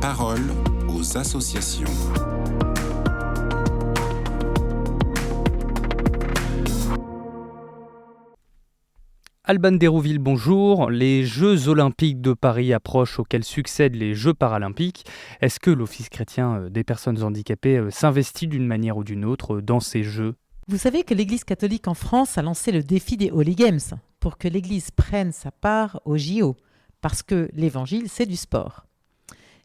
parole aux associations. Alban Dérouville, bonjour. Les Jeux Olympiques de Paris approchent auxquels succèdent les Jeux Paralympiques. Est-ce que l'Office chrétien des personnes handicapées s'investit d'une manière ou d'une autre dans ces Jeux ? Vous savez que l'Église catholique en France a lancé le défi des Holy Games pour que l'Église prenne sa part aux JO, parce que l'Évangile, c'est du sport.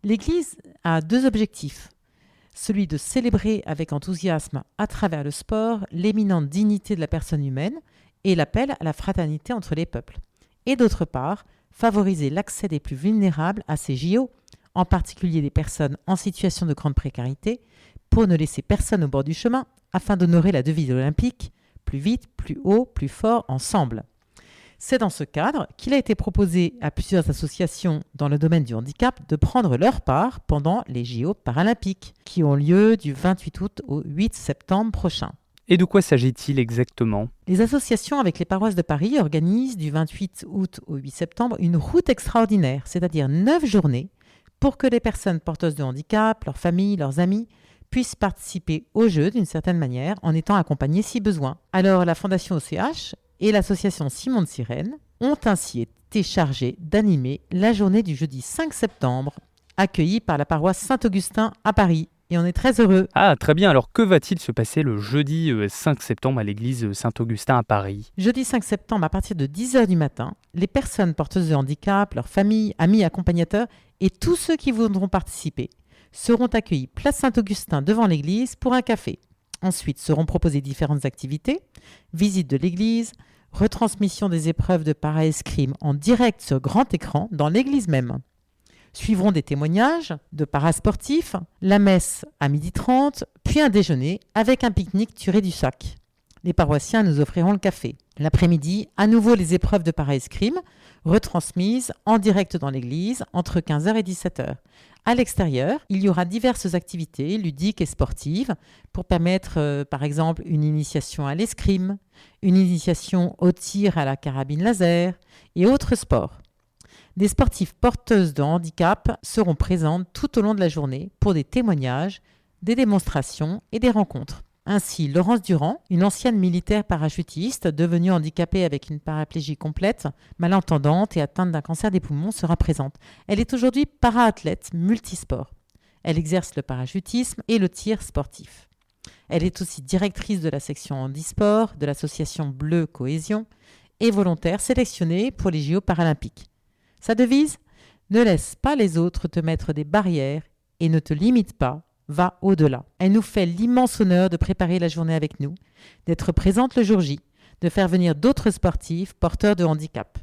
L'Église a deux objectifs. Celui de célébrer avec enthousiasme à travers le sport l'éminente dignité de la personne humaine et l'appel à la fraternité entre les peuples. Et d'autre part, favoriser l'accès des plus vulnérables à ces JO, en particulier des personnes en situation de grande précarité, pour ne laisser personne au bord du chemin, afin d'honorer la devise olympique « Plus vite, plus haut, plus fort, ensemble ». C'est dans ce cadre qu'il a été proposé à plusieurs associations dans le domaine du handicap de prendre leur part pendant les JO paralympiques, qui ont lieu du 28 août au 8 septembre prochain. Et de quoi s'agit-il exactement ? Les associations avec les paroisses de Paris organisent du 28 août au 8 septembre une route extraordinaire, c'est-à-dire 9 journées, pour que les personnes porteuses de handicap, leurs familles, leurs amis, puissent participer aux Jeux d'une certaine manière en étant accompagnées si besoin. Alors la Fondation OCH et l'association Simon de Sirène ont ainsi été chargées d'animer la journée du jeudi 5 septembre, accueillie par la paroisse Saint-Augustin à Paris. Et on est très heureux. Ah, très bien. Alors, que va-t-il se passer le jeudi 5 septembre à l'église Saint-Augustin à Paris ? Jeudi 5 septembre, à partir de 10h du matin, les personnes porteuses de handicap, leurs familles, amis, accompagnateurs et tous ceux qui voudront participer seront accueillis place Saint-Augustin devant l'église pour un café. Ensuite seront proposées différentes activités, visite de l'église, retransmission des épreuves de para-escrime en direct sur grand écran dans l'église même. Suivront des témoignages de parasportifs, la messe à 12h30, puis un déjeuner avec un pique-nique tiré du sac. Les paroissiens nous offriront le café. L'après-midi, à nouveau les épreuves de para-escrime, retransmises en direct dans l'église entre 15h et 17h. À l'extérieur, il y aura diverses activités ludiques et sportives pour permettre, par exemple, une initiation à l'escrime, une initiation au tir à la carabine laser et autres sports. Des sportifs porteuses de handicap seront présentes tout au long de la journée pour des témoignages, des démonstrations et des rencontres. Ainsi, Laurence Durand, une ancienne militaire parachutiste devenue handicapée avec une paraplégie complète, malentendante et atteinte d'un cancer des poumons, sera présente. Elle est aujourd'hui para-athlète multisport. Elle exerce le parachutisme et le tir sportif. Elle est aussi directrice de la section handisport de l'association Bleu Cohésion et volontaire sélectionnée pour les JO paralympiques. Sa devise ? Ne laisse pas les autres te mettre des barrières et ne te limite pas, va au-delà. Elle nous fait l'immense honneur de préparer la journée avec nous, d'être présente le jour J, de faire venir d'autres sportifs porteurs de handicap.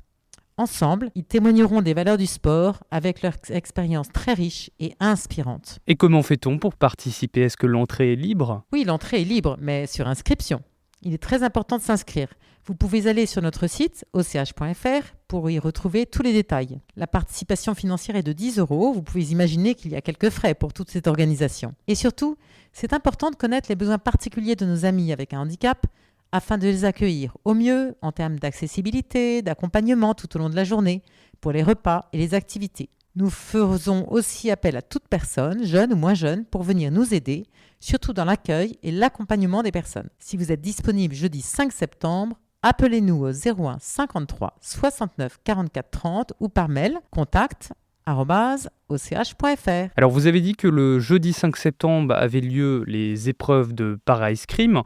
Ensemble, ils témoigneront des valeurs du sport avec leur expérience très riche et inspirante. Et comment fait-on pour participer ? Est-ce que l'entrée est libre ? Oui, l'entrée est libre, mais sur inscription. Il est très important de s'inscrire. Vous pouvez aller sur notre site och.fr pour y retrouver tous les détails. La participation financière est de 10 €. Vous pouvez imaginer qu'il y a quelques frais pour toute cette organisation. Et surtout, c'est important de connaître les besoins particuliers de nos amis avec un handicap afin de les accueillir au mieux en termes d'accessibilité, d'accompagnement tout au long de la journée, pour les repas et les activités. Nous faisons aussi appel à toute personne, jeune ou moins jeune, pour venir nous aider, surtout dans l'accueil et l'accompagnement des personnes. Si vous êtes disponible jeudi 5 septembre, appelez-nous au 01 53 69 44 30 ou par mail contact@och.fr. Alors, vous avez dit que le jeudi 5 septembre avaient lieu les épreuves de para-escrime.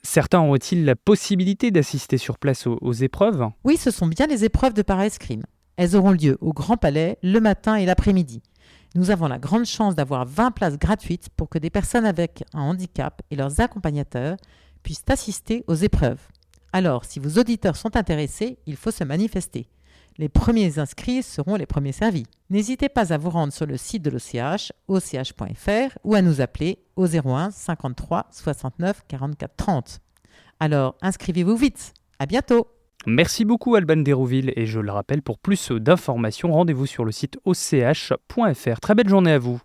Certains auraient-ils la possibilité d'assister sur place aux épreuves ? Oui, ce sont bien les épreuves de para-escrime. Elles auront lieu au Grand Palais le matin et l'après-midi. Nous avons la grande chance d'avoir 20 places gratuites pour que des personnes avec un handicap et leurs accompagnateurs puissent assister aux épreuves. Alors, si vos auditeurs sont intéressés, il faut se manifester. Les premiers inscrits seront les premiers servis. N'hésitez pas à vous rendre sur le site de l'OCH, och.fr, ou à nous appeler au 01 53 69 44 30. Alors, inscrivez-vous vite. À bientôt. Merci beaucoup Alban Dérouville et je le rappelle, pour plus d'informations, rendez-vous sur le site och.fr. Très belle journée à vous.